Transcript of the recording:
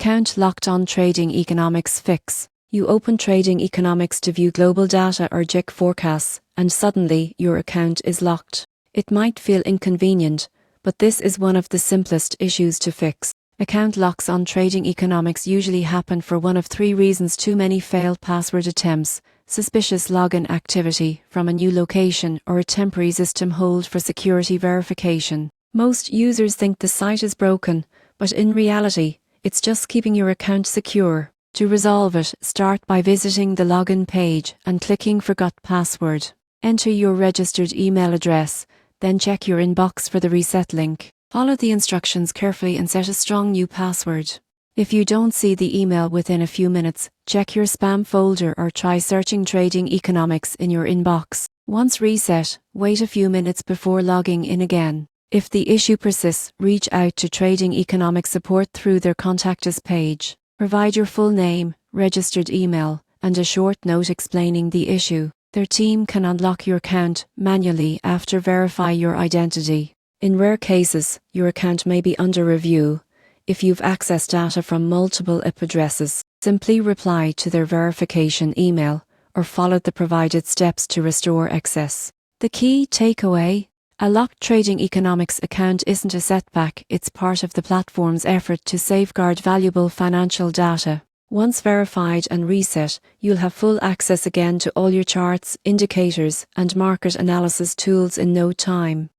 Account locked on Trading Economics fix. You open Trading Economics to view global data or GIC forecasts, and suddenly your account is locked. It might feel inconvenient, but this is one of the simplest issues to fix. Account locks on Trading Economics usually happen for one of three reasons: too many failed password attempts, suspicious login activity from a new location, or a temporary system hold for security verification. Most users think the site is broken, but in reality, it's just keeping your account secure. To resolve it, start by visiting the login page and clicking Forgot Password. Enter your registered email address, then check your inbox for the reset link. Follow the instructions carefully and set a strong new password. If you don't see the email within a few minutes, check your spam folder or try searching Trading Economics in your inbox. Once reset, wait a few minutes before logging in again. If the issue persists, reach out to Trading Economics support through their Contact Us page. Provide your full name, registered email, and a short note explaining the issue. Their team can unlock your account manually after verify your identity. In rare cases, your account may be under review. If you've accessed data from multiple IP addresses, simply reply to their verification email or follow the provided steps to restore access. The key takeaway: a locked Trading Economics account isn't a setback, it's part of the platform's effort to safeguard valuable financial data. Once verified and reset, you'll have full access again to all your charts, indicators, and market analysis tools in no time.